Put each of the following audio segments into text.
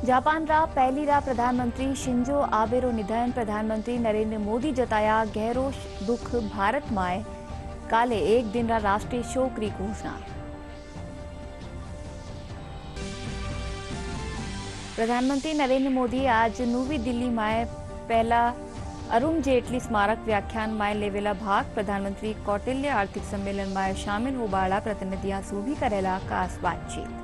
Japan रा पहली रा प्रधानमंत्री शिंजो आबे रो निधन। प्रधानमंत्री नरेंद्र मोदी जताया गहरो दुख। भारत माए काले एक दिन रा राष्ट्रीय शोक री घोषणा। प्रधानमंत्री नरेंद्र मोदी आज नवी दिल्ली माए पहला अरुण जेटली स्मारक व्याख्यान माए लेवेला भाग। प्रधानमंत्री कौटिल्य आर्थिक सम्मेलन माए शामिल होबाड़ा प्रतिनिधियां सू भी करेला खास बातचीत।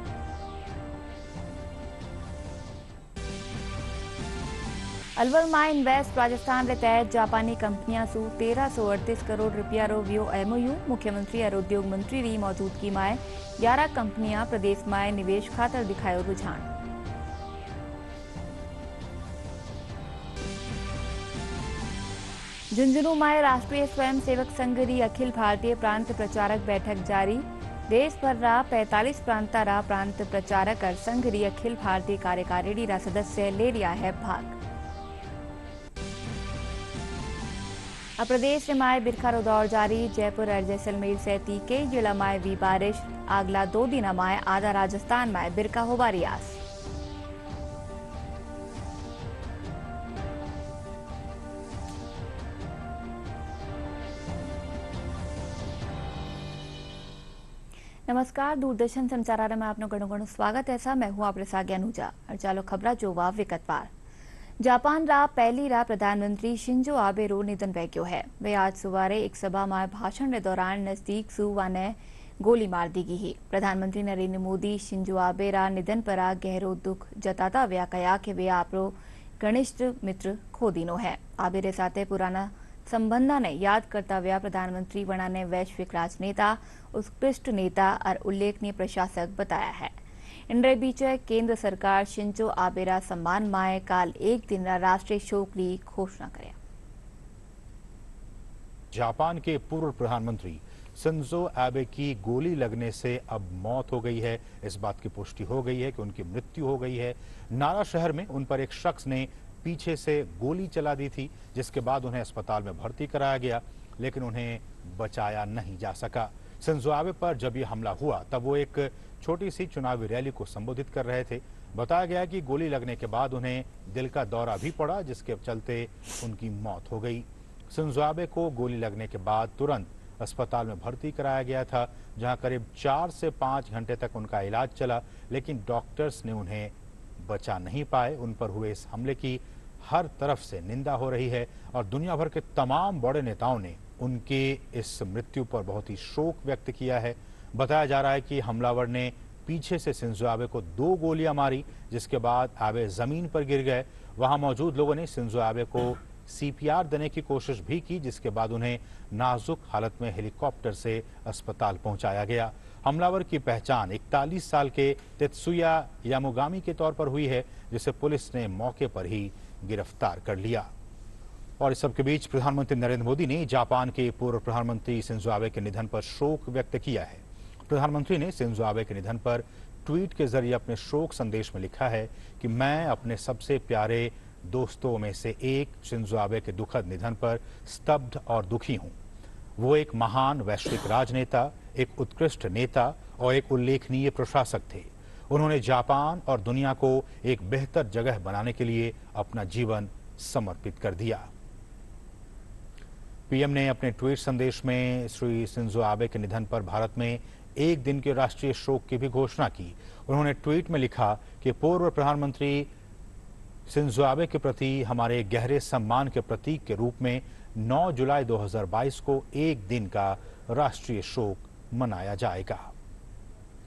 अलवर माए इन्वेस्ट राजस्थान रे तहत जापानी कंपनियां सू 1338 करोड़ रुपया रो वियो एमओयू। मुख्यमंत्री और उद्योग मंत्री री मौजूदगी माए 11 कंपनियां प्रदेश माए निवेश खातर दिखायो रुझान। झुंझुनू माए राष्ट्रीय स्वयंसेवक संघ री अखिल भारतीय प्रांत प्रचारक बैठक जारी। देश भर रा 45 प्रांता रा प्रांत प्रचारक और संघ री अखिल भारतीय कार्यकारिणी रा सदस्य ले लिया है भाग। अब प्रदेश में माए बिरखा रो दौर जारी। जयपुर और जैसलमेर सहित कई जिला माए भी बारिश। अगला 2 दिन माए आधा राजस्थान माए बिरखा होबारी आस। नमस्कार, दूरदर्शन समाचार में आपनो घणो घणो स्वागत है। मैं हूं आपरे सागे अनुजा और चालो खबरा जोवा विगतवार। जापान रा पहली रा प्रधानमंत्री शिंजो आबे रो निधन वह गयो है। वे आज सुवारे एक सभा में भाषण के दौरान नजदीक सुवा ने गोली मार दी गई। प्रधानमंत्री नरेंद्र मोदी शिंजो आबे रा निधन पर गहरो दुख जताता व्या कया कि वे आपरो घनिष्ठ मित्र खो दिनो है। आबे रे साथे पुराना संबंधा ने याद करता हुआ प्रधानमंत्री वणा ने वैश्विक राजनेता, उत्कृष्ट नेता और उल्लेखनीय प्रशासक बताया है। इनरे बीच केंद्र सरकार शिंजो आबे रा सम्मान माए काल एक दिन रा राष्ट्रीय शोक री घोषणा करे। जापान के पूर्व प्रधानमंत्री शिंजो आबे की गोली लगने से अब मौत हो गई है। इस बात की पुष्टि हो गई है कि उनकी मृत्यु हो गई है। नारा शहर में उन पर एक शख्स ने पीछे से गोली चला दी थी, जिसके बाद उन्हें अस्पताल में भर्ती कराया गया, लेकिन उन्हें बचाया नहीं जा सका। शिंजो आबे पर जब यह हमला हुआ तब वो एक छोटी सी चुनावी रैली को संबोधित कर रहे थे। बताया गया कि गोली लगने के बाद उन्हें दिल का दौरा भी पड़ा, जिसके चलते उनकी मौत हो गई। शिंजो आबे को गोली लगने के बाद तुरंत अस्पताल में भर्ती कराया गया था, जहां करीब 4 से 5 घंटे तक उनका इलाज चला, लेकिन डॉक्टर्स ने उन्हें बचा नहीं पाए। उन पर हुए इस हमले की हर तरफ से निंदा हो रही है और दुनिया भर के तमाम बड़े नेताओं ने उनके इस मृत्यु पर बहुत ही शोक व्यक्त किया है। बताया जा रहा है कि हमलावर ने पीछे से शिंजो आबे को 2 गोलियां मारी, जिसके बाद आबे जमीन पर गिर गए। वहां मौजूद लोगों ने शिंजो आबे को सीपीआर देने की कोशिश भी की, जिसके बाद उन्हें नाजुक हालत में हेलीकॉप्टर से अस्पताल पहुंचाया गया। हमलावर की पहचान 41 साल के तेत्सुया यामुगामी के तौर पर हुई है, जिसे पुलिस ने मौके पर ही गिरफ्तार कर लिया। और इस सबके बीच प्रधानमंत्री नरेंद्र मोदी ने जापान के पूर्व प्रधानमंत्री शिंजो आबे के निधन पर शोक व्यक्त किया है। प्रधानमंत्री ने शिंजो आबे के निधन पर ट्वीट के जरिए अपने शोक संदेश में लिखा है कि मैं अपने सबसे प्यारे दोस्तों में से एक शिंजो आबे के दुखद निधन पर स्तब्ध और दुखी हूं। वो एक महान वैश्विक राजनेता, एक उत्कृष्ट नेता और एक उल्लेखनीय प्रशासक थे। उन्होंने जापान और दुनिया को एक बेहतर जगह बनाने के लिए अपना जीवन समर्पित कर दिया। पीएम ने अपने ट्वीट संदेश में श्री शिंजो आबे के निधन पर भारत में एक दिन के राष्ट्रीय शोक की भी घोषणा की। उन्होंने ट्वीट में लिखा कि पूर्व प्रधानमंत्री शिंजो आबे के प्रति हमारे गहरे सम्मान के प्रतीक के रूप में 9 जुलाई 2022 को एक दिन का राष्ट्रीय शोक मनाया जाएगा।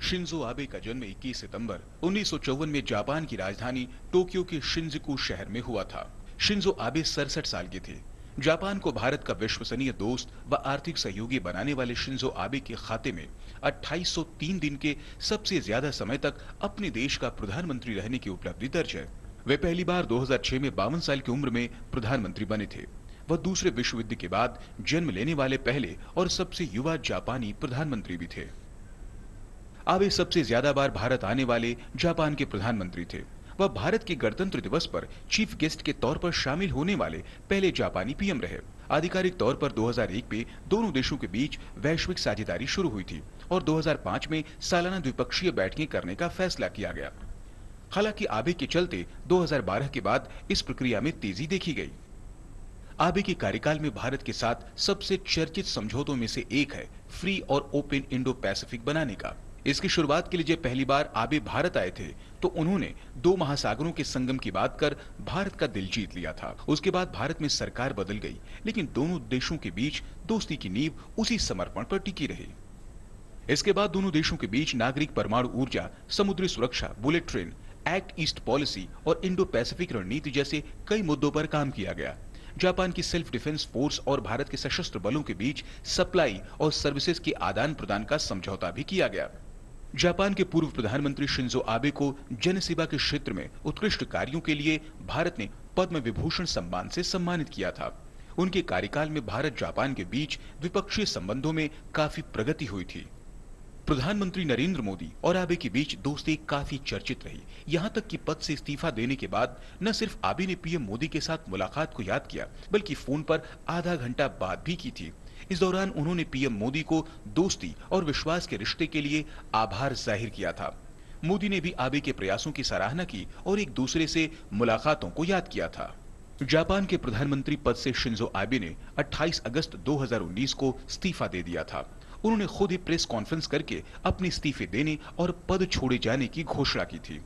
शिंजो आबे का जन्म 21 सितंबर 1954 में जापान की राजधानी टोक्यो के शिंजुकू शहर में हुआ था। शिंजो आबे 67 साल के थे। जापान को भारत का विश्वसनीय दोस्त व आर्थिक सहयोगी बनाने वाले शिंजो आबे के खाते में 2803 दिन के सबसे ज्यादा समय तक अपने देश का प्रधानमंत्री रहने की उपलब्धि दर्ज है। वे पहली बार 2006 में 52 साल की उम्र में प्रधानमंत्री बने थे। वह दूसरे विश्व युद्ध के बाद जन्म लेने वाले पहले और सबसे युवा जापानी प्रधानमंत्री भी थे। आबे सबसे ज्यादा बार भारत आने वाले जापान के प्रधानमंत्री थे। वह भारत के गणतंत्र दिवस पर चीफ गेस्ट के तौर पर शामिल होने वाले पहले जापानी पीएम रहे। आधिकारिक तौर पर 2001 में दोनों देशों के बीच वैश्विक साझेदारी शुरू हुई थी और 2005 में सालाना द्विपक्षीय बैठकें करने का फैसला किया गया। हालांकि आबे के चलते 2012 के बाद इस प्रक्रिया में तेजी देखी गई। आबे के कार्यकाल में भारत के साथ सबसे चर्चित समझौतों में से एक है फ्री और ओपन इंडो पैसिफिक बनाने का। इसकी शुरुआत के लिए जब पहली बार आबे भारत आए थे तो उन्होंने 2 महासागरों के संगम की बात कर भारत का दिल जीत लिया था। उसके बाद भारत में सरकार बदल गई, लेकिन दोनों देशों के बीच दोस्ती की नींव उसी समर्पण पर टिकी रही। इसके बाद दोनों देशों के बीच नागरिक परमाणु ऊर्जा, समुद्री सुरक्षा, bullet train, act east policy और इंडो पैसिफिक रणनीति जैसे कई मुद्दों पर काम किया गया। जापान की सेल्फ डिफेंस फोर्स और भारत के सशस्त्र बलों के बीच सप्लाई और सर्विसेज के आदान प्रदान का समझौता भी किया गया। जापान के पूर्व प्रधानमंत्री शिंजो आबे को जनसेवा के क्षेत्र में उत्कृष्ट कार्यों के लिए भारत ने पद्म विभूषण सम्मान से सम्मानित किया था। उनके कार्यकाल में भारत जापान के बीच द्विपक्षीय संबंधों में काफी प्रगति हुई थी। प्रधानमंत्री नरेंद्र मोदी और आबे के बीच दोस्ती काफी चर्चित रही। यहां तक कि पद से इस्तीफा देने के बाद न सिर्फ आबे ने पीएम मोदी के साथ मुलाकात को याद किया, बल्कि फोन पर आधा घंटा बात भी की थी। इस दौरान उन्होंने पीएम मोदी को दोस्ती और विश्वास के रिश्ते के लिए आभार जाहिर किया था। मोदी ने भी आबे के प्रयासों की सराहना की और एक दूसरे से मुलाकातों को याद किया था। जापान के प्रधानमंत्री पद से शिंजो आबे ने 28 अगस्त 2019 को इस्तीफा दे दिया था। उन्होंने खुद ही प्रेस कॉन्फ्रेंस करके अपने इस्तीफे देने और पद छोड़े जाने की घोषणा की थी।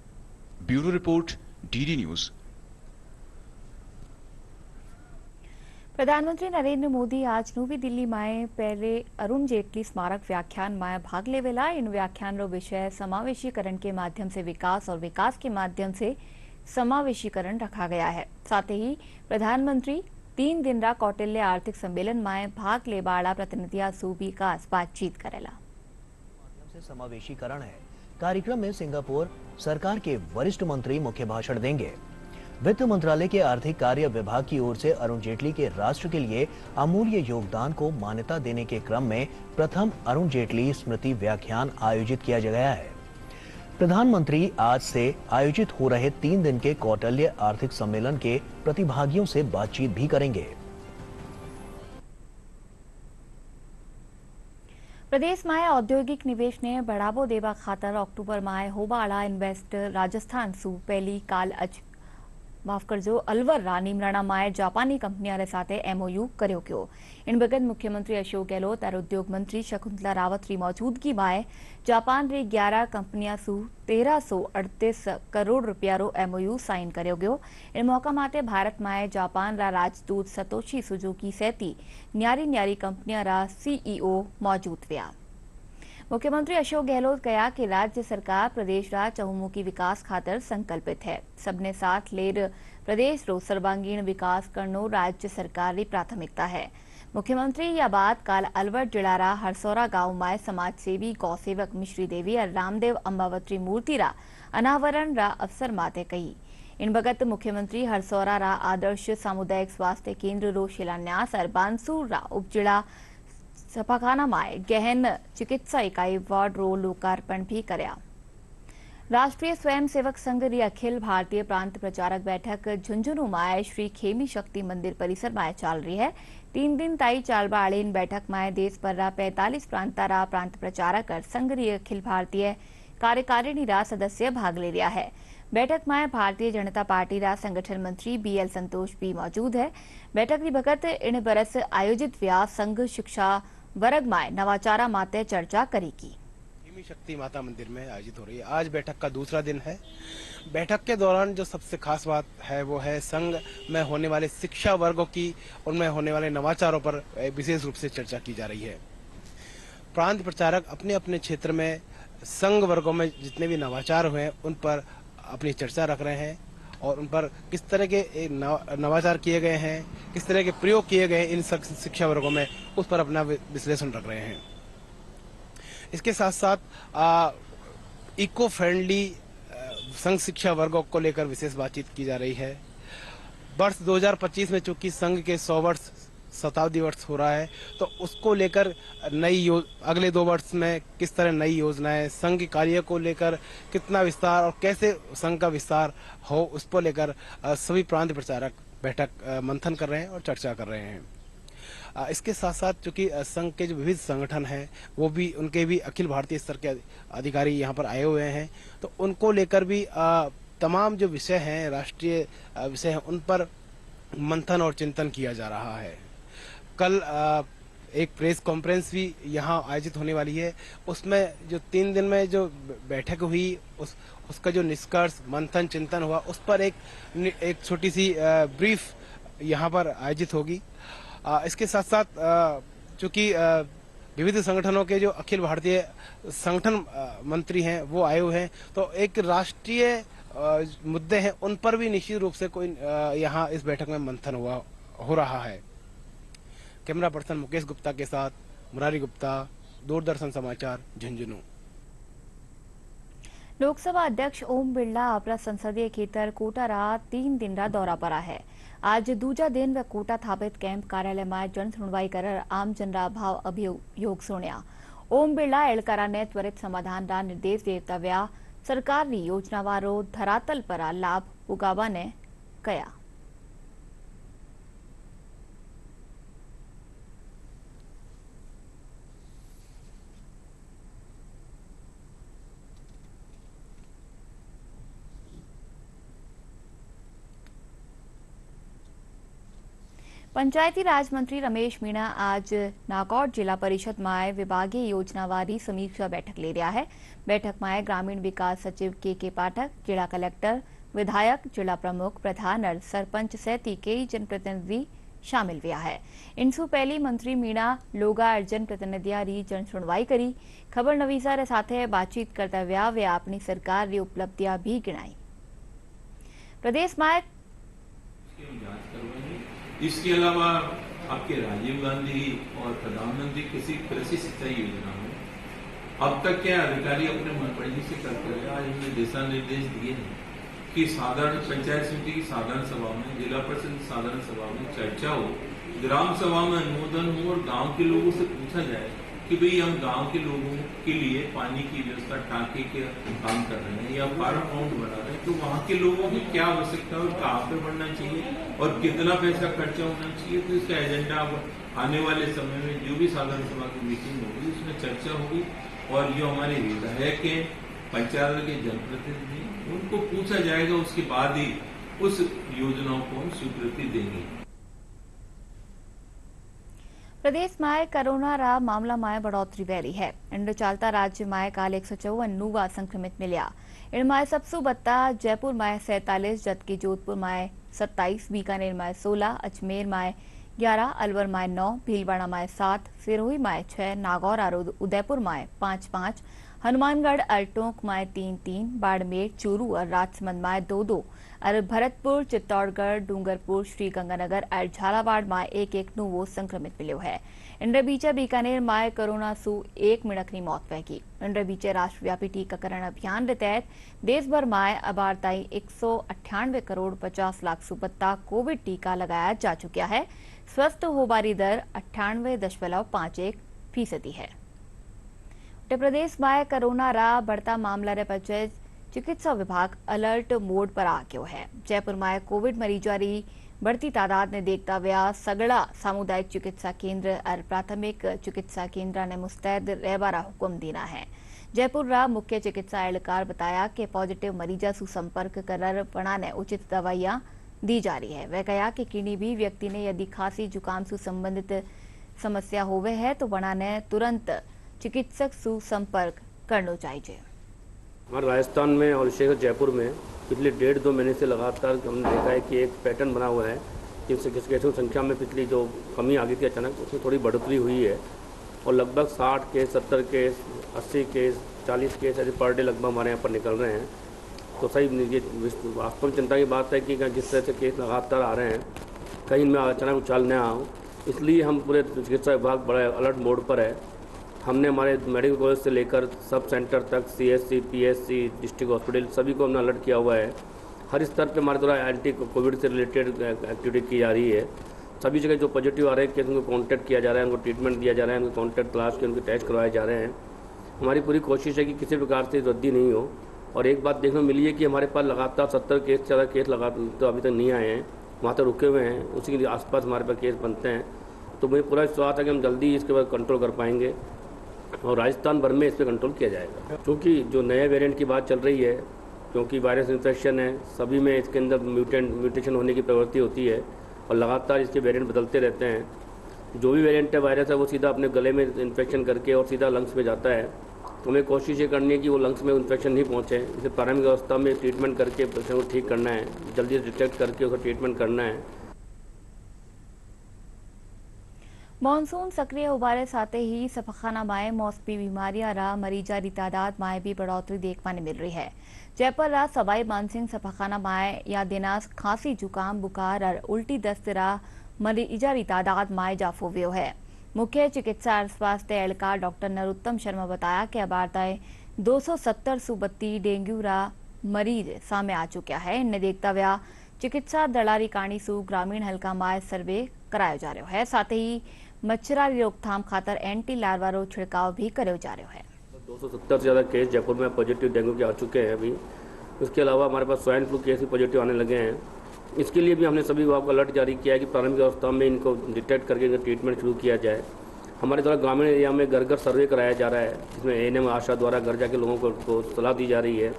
Bureau report, DD news. प्रधानमंत्री नरेंद्र मोदी आज नवी दिल्ही में पहले अरुण जेटली स्मारक व्याख्यान में भाग लेवेला। इन व्याख्यान रो विषय समावेशीकरण के माध्यम से विकास और विकास के माध्यम से समावेशीकरण रखा गया है। साथ ही प्रधानमंत्री 3 दिन रा कौटिल्य आर्थिक सम्मेलन में भाग लेवाला प्रतिनिधिया सु विकास बातचीत करेला। माध्यम से समावेशीकरण है। कार्यक्रम में सिंगापुर सरकार के वरिष्ठ मंत्री मुख्य भाषण देंगे। वित्त मंत्रालय के आर्थिक कार्य विभाग की ओर से अरुण जेटली के राष्ट्र के लिए अमूल्य योगदान को मान्यता देने के क्रम में प्रथम अरुण जेटली स्मृति व्याख्यान आयोजित किया गया है। प्रधानमंत्री आज से आयोजित हो रहे 3 दिन के कौटिल्य आर्थिक सम्मेलन के प्रतिभागियों से बातचीत भी करेंगे। प्रदेश में औद्योगिक निवेश ने बढ़ावो देवा खातर अक्टूबर में होबाड़ा इन्वेस्ट राजस्थान सु पहली काल माफ करजो अलवर रा नीमराणा में जापानी कंपनियां साथ एमओयू कर्यो क्यो। इन बगत मुख्यमंत्री अशोक गहलोत और उद्योग मंत्री शकुंतला रावत री मौजूदगी में जापान री 11 कंपनियां सु 1338 करोड़ रुपया रो एमओयू साइन कर्यो गयो। इन मौका माटे भारत में जापान रा राजदूत सतोशी सुजुकी सहित न्यारी न्यारी कंपनियां रा सीईओ मौजूद रहा। मुख्यमंत्री अशोक गहलोत कहा कि राज्य सरकार प्रदेश रा चहुमुखी विकास खातर संकल्पित है। सबने साथ लेर प्रदेश रो सर्वांगीण विकास करनो राज्य सरकार री प्राथमिकता है। मुख्यमंत्री यह बात काल अलवर जिला रा हरसौरा गांव में समाज सेवी गौसेवक मिश्री देवी और रामदेव अंबावत्री मूर्ति रा अनावरण रा अवसर माते कही। इन बगत मुख्यमंत्री हरसौरा रा आदर्श सामुदायिक स्वास्थ्य केंद्र रो शिलान्यास और बानसूर रा उपजिला छापाखाना में गहन चिकित्सा इकाई वार्ड रो लोकार्पण भी करया। राष्ट्रीय स्वयंसेवक संघ री अखिल भारतीय प्रांत प्रचारक बैठक झुंझुनू में श्री खेमी शक्ति मंदिर परिसर में चल रही है। 3 दिन ताई चालबा वाली इन बैठक में देश भर रा 45 प्रांता रा प्रांत प्रचारक और संघ री अखिल भारतीय कार्यकारिणी रा सदस्य भाग ले रहा है। बैठक में भारतीय जनता पार्टी रा संगठन मंत्री बीएल संतोष भी मौजूद है। बैठक की भगत इन बरस आयोजित व्या संघ शिक्षा वर्ग में नवाचारा माते चर्चा करेगी। खेमी शक्ति माता मंदिर में आयोजित हो रही है। आज बैठक का दूसरा दिन है। बैठक के दौरान जो सबसे खास बात है वो है संघ में होने वाले शिक्षा वर्गों की, उनमें होने वाले नवाचारों पर विशेष रूप से चर्चा की जा रही है। प्रांत प्रचारक अपने अपने क्षेत्र में संघ वर्गों में जितने भी नवाचार हुए हैं उन पर अपनी चर्चा रख रहे हैं और उन पर किस तरह के नवाचार किए गए हैं, किस तरह के प्रयोग किए गए हैं इन शिक्षा वर्गों में, उस पर अपना विश्लेषण रख रहे हैं। इसके साथ साथ इको फ्रेंडली संघ शिक्षा वर्गों को लेकर विशेष बातचीत की जा रही है। वर्ष 2025 में चूंकि संघ के 100 वर्ष शताब्दी वर्ष हो रहा है, तो उसको लेकर अगले 2 वर्ष में किस तरह नई योजनाएं, संघ के कार्य को लेकर कितना विस्तार और कैसे संघ का विस्तार हो, उसको लेकर सभी प्रांत प्रचारक बैठक मंथन कर रहे हैं और चर्चा कर रहे हैं। इसके साथ साथ चूंकि संघ के जो विविध संगठन हैं वो भी, उनके भी अखिल भारतीय स्तर के अधिकारी यहाँ पर आए हुए हैं, तो उनको लेकर भी तमाम जो विषय हैं, राष्ट्रीय विषय हैं, उन पर मंथन और चिंतन किया जा रहा है। कल एक प्रेस कॉन्फ्रेंस भी यहाँ आयोजित होने वाली है। उसमें जो 3 दिन में जो बैठक हुई, उसका जो निष्कर्ष मंथन चिंतन हुआ, उस पर एक छोटी सी ब्रीफ यहाँ पर आयोजित होगी। इसके साथ साथ चूंकि विविध संगठनों के जो अखिल भारतीय संगठन मंत्री हैं वो आए हुए हैं, तो एक राष्ट्रीय मुद्दे हैं उन पर भी निश्चित रूप से कोई यहाँ इस बैठक में मंथन हो रहा है। कैमरा पर्सन मुकेश गुप्ता के साथ मुरारी गुप्ता, दूरदर्शन समाचार, झुंझुनू। लोकसभा अध्यक्ष ओम बिरला अपना संसदीय खेतर कोटा रा 3 दिन रा दौरा पर है। आज दूजा दिन वे कोटा स्थापित कैंप कार्यालय में जन सुनवाई कर आम जन रा भाव अभियोग सुण्या। ओम बिरला एळकारा ने त्वरित समाधान रा निर्देश देता व्या सरकार री योजना वारो धरातल पर लाभ उगावा ने कया। पंचायती राज मंत्री रमेश मीणा आज नागौर जिला परिषद में विभागीय योजनावारी समीक्षा बैठक ले रहा है। बैठक में ग्रामीण विकास सचिव के पाठक, जिला कलेक्टर, विधायक, जिला प्रमुख, प्रधान और सरपंच सहित कई जनप्रतिनिधि शामिल हुआ है। इनसु पहली मंत्री मीणा लोगा और जनप्रतिनिधिया री जन सुनवाई करी। खबर नवीसा रे साथे बातचीत करता हुआ वे अपनी सरकार री उपलब्धियां भी गिनाई। प्रदेश में इसके अलावा आपके राजीव गांधी और प्रधानमंत्री किसी कृषि सिंचाई योजना में अब तक क्या अधिकारी अपने मनपड़ी से करते रहे। आज हमने दिशा निर्देश दिए हैं कि साधारण पंचायत समिति की साधारण सभा में, जिला परिषद साधारण सभा में चर्चा हो, ग्राम सभा में अनुमोदन हो और गांव के लोगों से पूछा जाए कि भाई हम गांव के लोगों के लिए पानी की व्यवस्था टांके के काम कर रहे हैं या फार्म अकाउंट बना रहे हैं, तो वहाँ के लोगों की क्या आवश्यकता है और कहाँ पे बढ़ना चाहिए और कितना पैसा खर्चा होना चाहिए। तो इसका एजेंडा अब आने वाले समय में जो भी साधारण सभा की मीटिंग होगी उसमें चर्चा होगी और जो हमारे विधायक हैं, पंचायत के जनप्रतिनिधि, उनको पूछा जाएगा। उसके बाद ही उस योजनाओं को हम स्वीकृति देंगे। प्रदेश में कोरोना रा मामला में बढ़ोतरी वेरी है। इन चालता राज्य में काल 154 नूवा संक्रमित मिलिया। इनमें सबसे बत्ता जयपुर में 47, जबकि जोधपुर में 27, बीकानेर में 16, अजमेर में 11, अलवर में 9, भीलवाड़ा में 7, सिरोही में 6, नागौर और उदयपुर में 5-5, हनुमानगढ़ और टोंक में 3-3, बाड़मेर, चूरू और राजसमंद में 2-2 और भरतपुर, चित्तौड़गढ़, डूंगरपुर, श्रीगंगानगर और झालावाड़ में 1-1 नूवो संक्रमित मिलो है। इनरे बीचे बीकानेर में कोरोना सु 1 मिनखनी मौत वही। इनरे बीचे राष्ट्रव्यापी टीकाकरण अभियान के तहत देश भर में अबार ताई 198 करोड़ 50 लाख सुबत्ता कोविड टीका लगाया जा चुका है। स्वस्थ होबारी दर 98.51% है। उत्तर प्रदेश में कोरोना रा बढ़ता मामला रे पचे चिकित्सा विभाग अलर्ट मोड पर आ गयो है। जयपुर में कोविड मरीजों की बढ़ती तादाद ने देखता हुआ सगड़ा सामुदायिक चिकित्सा केंद्र और प्राथमिक चिकित्सा केंद्र ने मुस्तैद रहबारा हुक्म देना है। जयपुर रा मुख्य चिकित्सा एहलकार बताया कि पॉजिटिव मरीजा से संपर्क कर पड़ा ने उचित दवाइयां दी जा रही है। वह कहा कि किसी भी व्यक्ति ने यदि खांसी जुकाम से संबंधित समस्या होवे है तो बना ने तुरंत चिकित्सक से संपर्क करना चाहिए। हमारे राजस्थान में और विशेषकर जयपुर में पिछले 1.5-2 महीने से लगातार हमने देखा है कि एक पैटर्न बना हुआ है जिससे केसों की संख्या में पिछली जो कमी आ गई थी अचानक उसमें थोड़ी बढ़ोतरी हुई है और लगभग 60 केस, 70 केस, 80 केस, 40 केस ऐसे पर डे लगभग हमारे यहाँ पर निकल रहे हैं। तो सही ये वास्तव में चिंता की बात है कि जिस तरह से केस लगातार आ रहे हैं कहीं इनमें अचानक उछाल न आओ, इसलिए हम पूरे चिकित्सा विभाग बड़ा अलर्ट मोड पर है। हमने हमारे मेडिकल कॉलेज से लेकर सब सेंटर तक CSC, PSC, डिस्ट्रिक्ट हॉस्पिटल सभी को हमने अलर्ट किया हुआ है। हर स्तर पे हमारे द्वारा एंटी कोविड से रिलेटेड एक्टिविटी की जा रही है। सभी जगह जो पॉजिटिव आ रहे हैं केस उनको कॉन्टैक्ट किया जा रहा है, उनको ट्रीटमेंट दिया जा रहा है, उनको कॉन्टैक्ट तलाश के उनके टेस्ट करवाए जा रहे हैं। हमारी पूरी कोशिश है कि किसी प्रकार से वृद्धि नहीं हो। और एक बात देखने को मिली है कि हमारे पास लगातार 70 केस से ज़्यादा केस तो अभी तक नहीं आए हैं, वहाँ तक रुके हुए हैं, उसी के आसपास हमारे पास केस बनते हैं। तो मुझे पूरा विश्वास है कि हम जल्दी इसके बाद कंट्रोल कर पाएंगे और राजस्थान भर में इस पर कंट्रोल किया जाएगा। क्योंकि जो नए वेरिएंट की बात चल रही है क्योंकि वायरस इन्फेक्शन है, सभी में इसके अंदर म्यूटेशन होने की प्रवृत्ति होती है और लगातार इसके वेरिएंट बदलते रहते हैं। जो भी वेरिएंट है वायरस है वो सीधा अपने गले में इन्फेक्शन करके और सीधा लंग्स में जाता है। तो हमें कोशिश ये करनी है कि वो लंग्स में इन्फेक्शन नहीं पहुँचे। इसे प्रारंभिक अवस्था में ट्रीटमेंट करके पेशेंट को ठीक करना है, जल्दी डिटेक्ट करके उसका ट्रीटमेंट करना है। मॉनसून सक्रिय होबारे साथे ही सफाखाना माए मौसमी बीमारियां रा मरीजा की तादाद माए भी बढ़ोतरी देखने मिल रही है। जयपुर रा सवाई मानसिंह सफाखाना माए या दिनास खांसी जुकाम बुखार और उल्टी दस्त रा मरीजा की तादाद माए जाफो वियो है। मुख्य चिकित्सा और स्वास्थ्य एहलकार डॉक्टर नरोत्तम शर्मा बताया कि अबार तय 270 सूबत्ती डेंगू रा मरीज सामने आ चुका है। इन्हें देखता हुआ चिकित्सा दलारी काणी सू ग्रामीण हल्का माए सर्वे कराया जा रहा है। साथ ही मच्छरा की रोकथाम खातर एंटी लार्वा रो छिड़काव भी कराया जा रहा है। 270 से ज़्यादा केस जयपुर में पॉजिटिव डेंगू के आ चुके हैं अभी। इसके अलावा हमारे पास स्वाइन फ्लू केस भी पॉजिटिव आने लगे हैं। इसके लिए भी हमने सभी विभाग को अलर्ट जारी किया है कि प्रारंभिक अवस्था में इनको डिटेक्ट करके इनका ट्रीटमेंट शुरू किया जाए। हमारे द्वारा ग्रामीण एरिया में घर घर सर्वे कराया जा रहा है, जिसमें एएनएम आशा द्वारा घर जाके लोगों को सलाह दी जा रही है।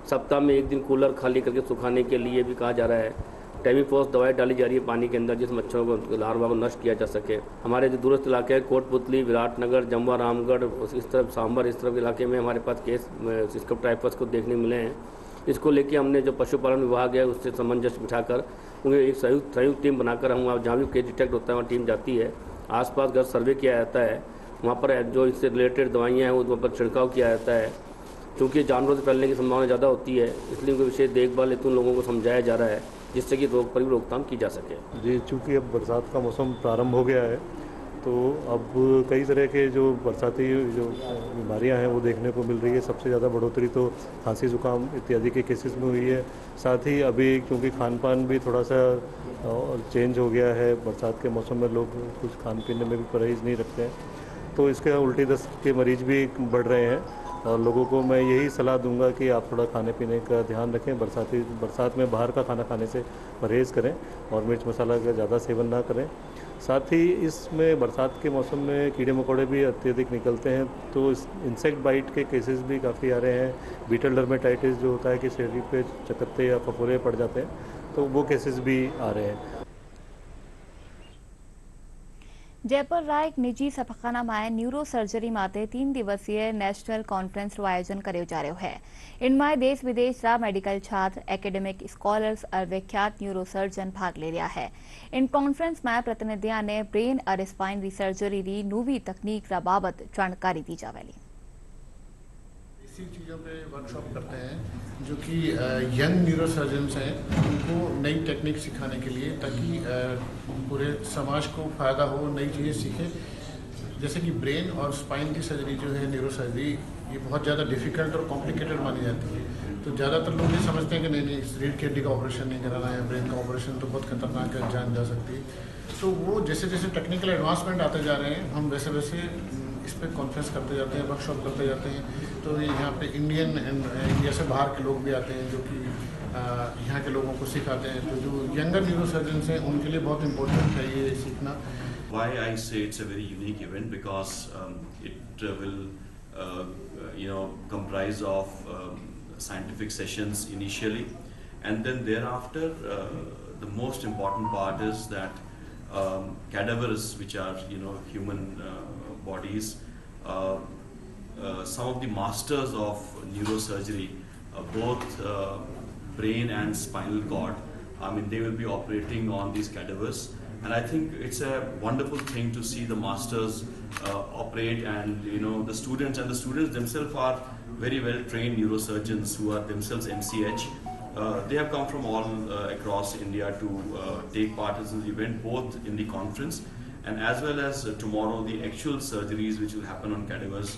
सप्ताह में एक दिन कूलर खाली करके सुखाने के लिए भी कहा जा रहा है। टेमीफॉस दवाई डाली जा रही है पानी के अंदर, जिस मच्छरों को लार्वा को नष्ट किया जा सके। हमारे जो दूरस्थ इलाके हैं कोटपुतली, विराटनगर, जम्वा, रामगढ़, इस तरफ सांबर, इस तरफ इलाके में हमारे पास केस स्कब टाइफस को देखने मिले हैं। इसको लेके हमने जो पशुपालन विभाग है उससे सामंजस्य बिठाकर उन्हें एक संयुक्त टीम बनाकर हम जहाँ भी केस डिटेक्ट होता है वहाँ टीम जाती है। आसपास घर सर्वे किया जाता है, वहाँ पर जो इससे रिलेटेड दवाइयाँ हैं वहाँ पर छिड़काव किया जाता है। क्योंकि जानवरों से फैलने की संभावना ज़्यादा होती है, इसलिए उनकी विशेष देखभाल हेतु लोगों को समझाया जा रहा है, जिससे कि रोग पर भी रोकथाम की जा सके। जी, चूँकि अब बरसात का मौसम प्रारंभ हो गया है तो अब कई तरह के जो बरसाती जो बीमारियां हैं वो देखने को मिल रही है। सबसे ज़्यादा बढ़ोतरी तो खांसी जुकाम इत्यादि के केसेस में हुई है। साथ ही अभी क्योंकि खान पान भी थोड़ा सा चेंज हो गया है, बरसात के मौसम में लोग कुछ खान पीने में भी परहेज़ नहीं रखते हैं, तो इसके उल्टी दस्त के मरीज भी बढ़ रहे हैं। और लोगों को मैं यही सलाह दूंगा कि आप थोड़ा खाने पीने का ध्यान रखें। बरसात में बाहर का खाना खाने से परहेज़ करें और मिर्च मसाला का ज़्यादा सेवन ना करें। साथ ही इसमें बरसात के मौसम में कीड़े मकोड़े भी अत्यधिक निकलते हैं, तो इस इंसेक्ट बाइट के केसेस भी काफ़ी आ रहे हैं। बीटल डर्मेटाइटिस जो होता है कि शरीर पे चकत्ते या फफोले पड़ जाते हैं, तो वो केसेस भी आ रहे हैं। जयपुर रा एक निजी सफाखाना में न्यूरो सर्जरी माते 3 दिवसीय नेशनल कॉन्फ्रेंस रो आयोजन करो जा रहा है। इनमें देश विदेश रा मेडिकल छात्र, एकेडमिक स्कॉलर्स और विख्यात न्यूरो सर्जन भाग ले रहा है। इन कॉन्फ्रेंस में प्रतिनिधियों ने ब्रेन और स्पाइन की सर्जरी की नवी तकनीक रा बाबत जानकारी दी जावेली। इसी चीज़ों पे वर्कशॉप करते हैं जो कि यंग न्यूरो सर्जन्स हैं, उनको नई टेक्निक सिखाने के लिए, ताकि पूरे समाज को फ़ायदा हो, नई चीज़ें सीखें। जैसे कि ब्रेन और स्पाइन की सर्जरी जो है, न्यूरो सर्जरी, ये बहुत ज़्यादा डिफ़िकल्ट और कॉम्प्लिकेटेड मानी जाती है। तो ज़्यादातर लोग ये समझते हैं कि नहीं रीढ़ की हड्डी का ऑपरेशन नहीं कराना है, ब्रेन का ऑपरेशन तो बहुत खतरनाक है, जान जा सकती है। तो वो जैसे जैसे टेक्निकल एडवांसमेंट आते जा रहे हैं, हम वैसे वैसे इस पर कॉन्फ्रेंस करते जाते हैं, वर्कशॉप करते जाते हैं। तो यहाँ पे इंडिया से बाहर के लोग भी आते हैं जो कि यहाँ के लोगों को सिखाते हैं। तो जो यंगर न्यूरो सर्जन्स हैं उनके लिए बहुत इम्पोर्टेंट है ये सीखना। Why I say it's a very unique event, because it will comprise of scientific sessions initially, and then thereafter the most important part is that cadavers, which are human bodies, some of the masters of neurosurgery, both brain and spinal cord, they will be operating on these cadavers, and I think it's a wonderful thing to see the masters operate, and the students themselves are very well trained neurosurgeons who are themselves MCH. They have come from all across India to take part in this event, both in the conference and as well as tomorrow the actual surgeries which will happen on cadavers.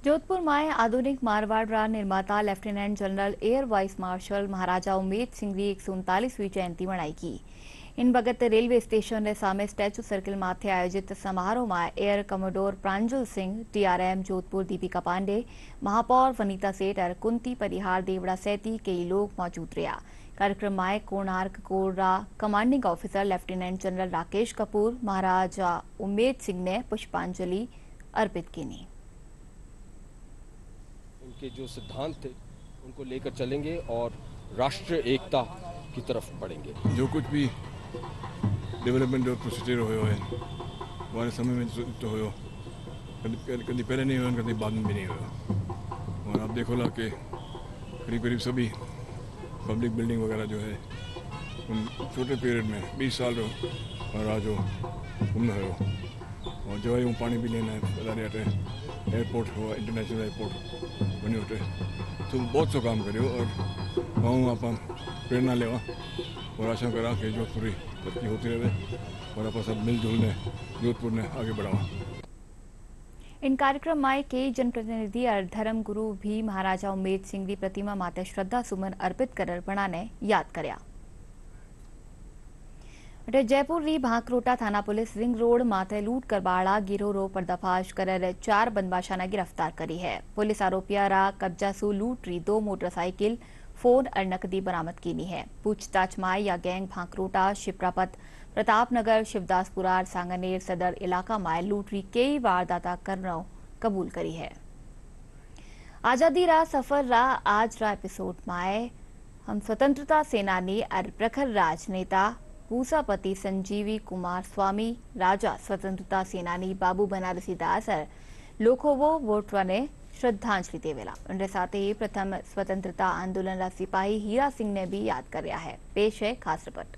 Jodhpur में आधुनिक मारवाड़ रा निर्माता lieutenant general air vice marshal Maharaja Umaid Singh की 139वीं जयंती मनाई की। इन बगत railway station के सामने स्टैचू सर्किल माथे आयोजित समारोह में एयर कमोडोर प्रांजल सिंह, TRM जोधपुर दीपिका पांडे, महापौर वनीता सेठ और कुंती परिहार देवड़ा सैती कई लोग मौजूद रहा। कार्यक्रम में कोणार्क कोर रा commanding officer lieutenant general Rakesh Kapoor Maharaja Umaid Singh ने पुष्पांजलि अर्पित की। उनके जो सिद्धांत थे उनको लेकर चलेंगे और राष्ट्रीय एकता की तरफ बढ़ेंगे। जो कुछ भी डेवलपमेंट जो प्रोसीजर हुए हमारे समय में तो हो कभी पहले नहीं हुआ, कभी बाद में भी नहीं हुआ। और आप देखो ला कि करीब करीब सभी पब्लिक बिल्डिंग वगैरह जो है उन छोटे पीरियड में 20 साल और आज घूमना है। और जो है पानी भी लेना है, एयरपोर्ट हुआ, इंटरनेशनल एयरपोर्ट बने होते, तो बहुत सो काम करियो और वहाँ आप प्रेरणा लेवा और आशा करा कि जोधपुरी तरक्की होती रहे और आप सब मिलजुल ने जोधपुर ने आगे बढ़ावा। इन कार्यक्रम में कई जनप्रतिनिधि और धर्म गुरु भी महाराजा उमेद सिंह की प्रतिमा माते श्रद्धा सुमन अर्पित कर ने याद कर्या। जयपुर री भांकरोटा थाना पुलिस रिंग रोड माथे लूट करवाड़ा गिरोह रो पर्दाफाश कर 4 बदमाशा ने गिरफ्तार करी है। पुलिस आरोपिया रा कब्जा सु लूट री 2 मोटरसाइकिल, फोन और नकदी बरामद की है। पूछताछ में या गैंग भांकरोटा, शिप्रापत, प्रतापनगर, शिवदासपुरा, सांगनेर सदर इलाका में लूट री कई वारदात करना कबूल करी है। आजादी रा सफर रा आज रा एपिसोड में हम स्वतंत्रता सेनानी और प्रखर राजनेता पूसापति संजीवी कुमार स्वामी, राजा स्वतंत्रता सेनानी बाबू बनारसी दास और लोखोवो वोटवा ने श्रद्धांजलि देवेला। उनके साथ ही प्रथम स्वतंत्रता आंदोलन रा सिपाही हीरा सिंह ने भी याद कर्या है। पेश है खास रिपोर्ट।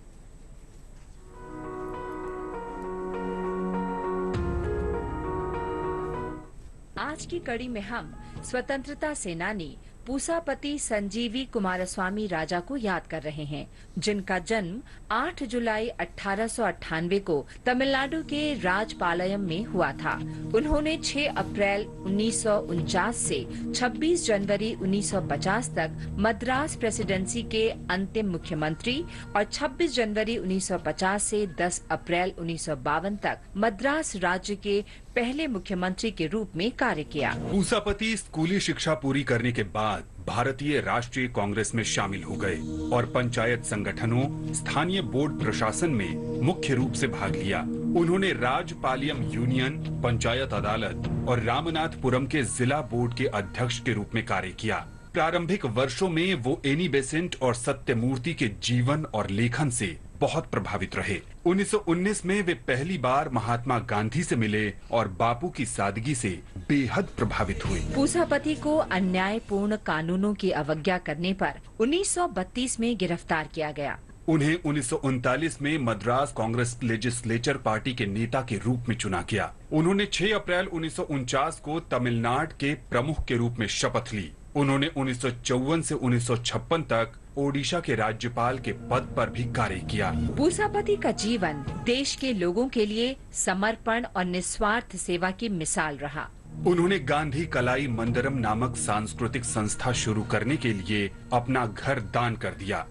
आज की कड़ी में हम स्वतंत्रता सेनानी पूसापति संजीवी कुमारस्वामी राजा को याद कर रहे हैं, जिनका जन्म 8 जुलाई 1898 को तमिलनाडु के राजपालयम में हुआ था। उन्होंने 6 अप्रैल 1949 से 26 जनवरी 1950 तक मद्रास प्रेसिडेंसी के अंतिम मुख्यमंत्री और 26 जनवरी 1950 से 10 अप्रैल 1952 तक मद्रास राज्य के पहले मुख्यमंत्री के रूप में कार्य किया। पूसापति स्कूली शिक्षा पूरी करने के बाद भारतीय राष्ट्रीय कांग्रेस में शामिल हो गए और पंचायत संगठनों, स्थानीय बोर्ड प्रशासन में मुख्य रूप से भाग लिया। उन्होंने राजपालयम यूनियन, पंचायत अदालत और रामनाथपुरम के जिला बोर्ड के अध्यक्ष के रूप में कार्य किया। प्रारंभिक वर्षों में वो एनी बेसेंट और सत्यमूर्ति के जीवन और लेखन से बहुत प्रभावित रहे। 1919 में वे पहली बार महात्मा गांधी से मिले और बापू की सादगी से बेहद प्रभावित हुए। पूसापति को अन्यायपूर्ण कानूनों की अवज्ञा करने पर 1932 में गिरफ्तार किया गया। उन्हें 1939 में मद्रास कांग्रेस लेजिस्लेचर पार्टी के नेता के रूप में चुना गया। उन्होंने 6 अप्रैल 1949 को तमिलनाडु के प्रमुख के रूप में शपथ ली। उन्होंने 1954 से 1956 तक ओडिशा के राज्यपाल के पद पर भी कार्य किया। पूसापति का जीवन देश के लोगों के लिए समर्पण और निस्वार्थ सेवा की मिसाल रहा। उन्होंने गांधी कलाई मंदिरम नामक सांस्कृतिक संस्था शुरू करने के लिए अपना घर दान कर दिया।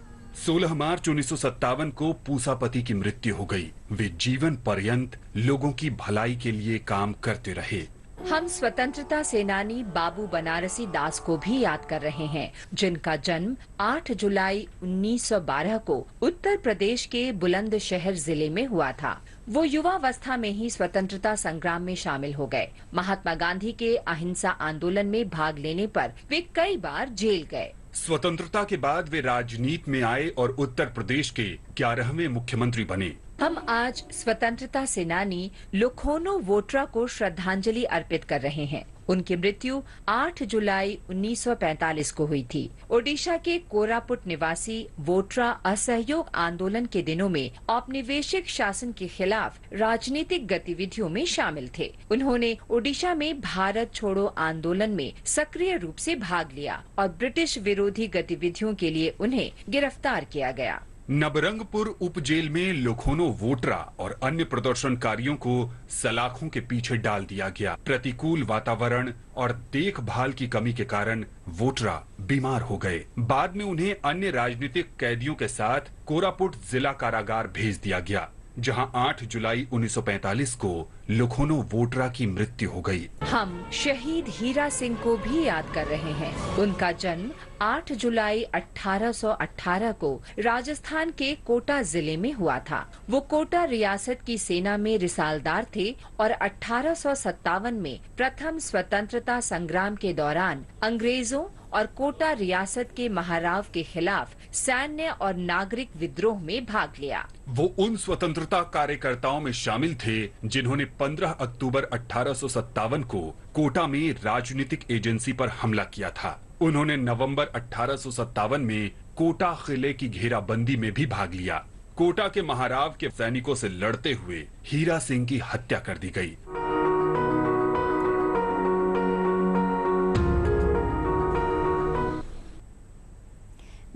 16 मार्च 1957 को पूसापति की मृत्यु हो गई। वे जीवन पर्यंत लोगों की भलाई के लिए काम करते रहे। हम स्वतंत्रता सेनानी बाबू बनारसी दास को भी याद कर रहे हैं, जिनका जन्म 8 जुलाई 1912 को उत्तर प्रदेश के बुलंदशहर जिले में हुआ था। वो युवावस्था में ही स्वतंत्रता संग्राम में शामिल हो गए। महात्मा गांधी के अहिंसा आंदोलन में भाग लेने पर वे कई बार जेल गए। स्वतंत्रता के बाद वे राजनीति में आए और उत्तर प्रदेश के 11वें मुख्यमंत्री बने। हम आज स्वतंत्रता सेनानी लोखोनो वोट्रा को श्रद्धांजलि अर्पित कर रहे हैं। उनकी मृत्यु 8 जुलाई 1945 को हुई थी। ओडिशा के कोरापुट निवासी वोट्रा असहयोग आंदोलन के दिनों में औपनिवेशिक शासन के खिलाफ राजनीतिक गतिविधियों में शामिल थे। उन्होंने ओडिशा में भारत छोड़ो आंदोलन में सक्रिय रूप से भाग लिया और ब्रिटिश विरोधी गतिविधियों के लिए उन्हें गिरफ्तार किया गया। नबरंगपुर उप जेल में लोखोनो वोट्रा और अन्य प्रदर्शनकारियों को सलाखों के पीछे डाल दिया गया। प्रतिकूल वातावरण और देखभाल की कमी के कारण वोट्रा बीमार हो गए। बाद में उन्हें अन्य राजनीतिक कैदियों के साथ कोरापुट जिला कारागार भेज दिया गया। जहां 8 जुलाई 1945 को लखनऊ वोटरा की मृत्यु हो गई। हम शहीद हीरा सिंह को भी याद कर रहे हैं। उनका जन्म 8 जुलाई 1818 को राजस्थान के कोटा जिले में हुआ था। वो कोटा रियासत की सेना में रिसालदार थे और 1857 में प्रथम स्वतंत्रता संग्राम के दौरान अंग्रेजों और कोटा रियासत के महाराव के खिलाफ सैन्य और नागरिक विद्रोह में भाग लिया। वो उन स्वतंत्रता कार्यकर्ताओं में शामिल थे जिन्होंने 15 अक्टूबर 1857 को कोटा में राजनीतिक एजेंसी पर हमला किया था। उन्होंने नवंबर 1857 में कोटा किले की घेराबंदी में भी भाग लिया। कोटा के महाराव के सैनिकों से लड़ते हुए हीरा सिंह की हत्या कर दी गई।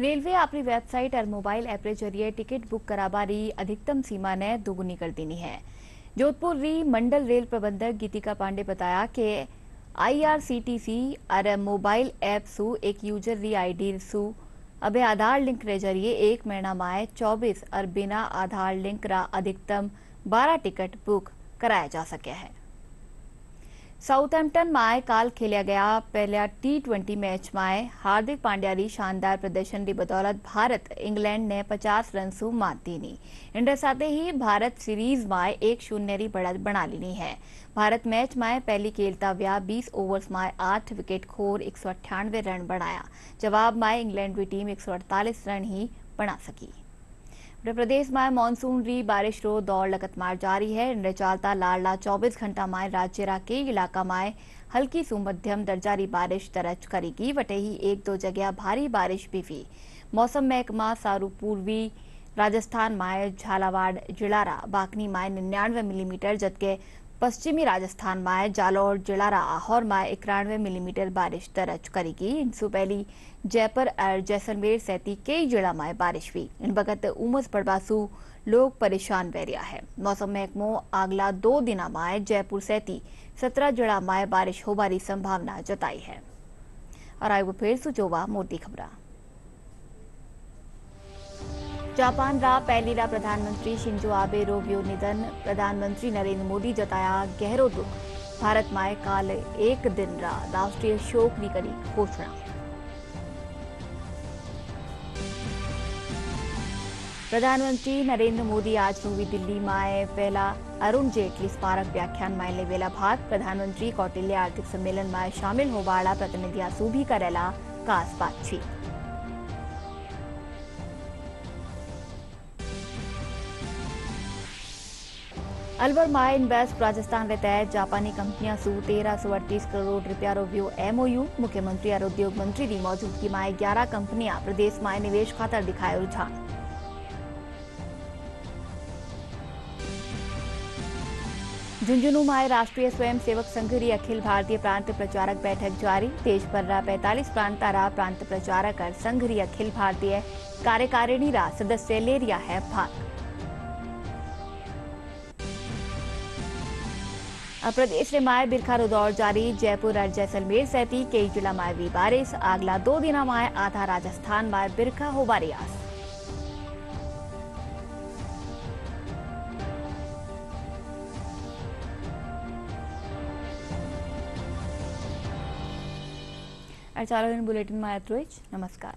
रेलवे अपनी वेबसाइट और मोबाइल ऐप के जरिए टिकट बुक कराबारी अधिकतम सीमा ने दोगुनी कर दी है। जोधपुर री मंडल रेल प्रबंधक गीतिका पांडे बताया कि IRCTC और मोबाइल ऐप सु एक यूजर री ID सु अबे आधार लिंक रे जरिए एक महीना माए 24 और बिना आधार लिंक रा अधिकतम 12 टिकट बुक कराया जा सके है। साउथहैम्पटन में काल खेला गया पहला T20 मैच में हार्दिक पांड्या री शानदार प्रदर्शन की बदौलत भारत इंग्लैंड ने 50 रन से मात दी। इनके साथ ही भारत सीरीज में 1-0 री बढ़त बना ली है। भारत मैच में पहली खेलता व्या 20 ओवर्स में 8 विकेट खोर 198 रन बनाया। जवाब में इंग्लैंड की टीम 148 रन ही बना सकी। उत्तर प्रदेश में मानसून री बारिश रो दौर लगातार जारी है। इनके चलता लाडला 24 घंटा में राज्य के इलाका में हल्की सु मध्यम दर्जा री बारिश दर्ज करेगी। वटे ही 1-2 जगह भारी बारिश भी हुई। मौसम महकमा सारू पूर्वी राजस्थान में झालावाड़ जिलारा बाकनी में 99 मिलीमीटर जबकि पश्चिमी राजस्थान में जालौर जिलारा आहोर में 91 मिलीमीटर बारिश दर्ज करेगी। इनसे पहली जयपुर और जैसलमेर सहित कई जिला में बारिश हुई। इन वक्त उमस पड़वासु लोग परेशान बह रहा है। मौसम महकमो अगला 2 दिन में जयपुर सहित 17 जिला में बारिश होबारी संभावना जताई है। और आइए फिर से जोवा मोटी खबरा। जापान रा पहली रा प्रधानमंत्री शिंजो आबे रो व्यो निधन। प्रधानमंत्री नरेंद्र मोदी जताया गहरो दुख। भारत में काल एक दिन रा राष्ट्रीय शोक री करी घोषणा। प्रधानमंत्री नरेंद्र मोदी आज नवी दिल्ली में पहला अरुण जेटली स्मारक व्याख्यान में लेवेला भाग। प्रधानमंत्री कौटिल्य आर्थिक सम्मेलन में शामिल होवाला प्रतिनिधिया सु भी करेला खास बातचीत। अलवर माय इन्वेस्ट राजस्थान रे तहत जापानी कंपनियां सु 1338 करोड़ रुपया रो व्यो MOU। मुख्यमंत्री और उद्योग मंत्री की मौजूदगी में 11 कंपनियां प्रदेश में निवेश खातर दिखाए रुझान। झुंझुनू में राष्ट्रीय स्वयंसेवक संघ री अखिल भारतीय प्रांत प्रचारक बैठक जारी। देश भर रा 45 प्रांतारा प्रांत प्रचारक और संघ री अखिल भारतीय कार्यकारिणी रा सदस्य ले रिया है भाग। प्रदेश में माय बिरखा रो दौर जारी। जयपुर और जैसलमेर सहित कई जिला में भी बारिश। अगला 2 दिन में आधा राजस्थान में बिरखा होबारी आस। चालो बुलेटिन में नमस्कार।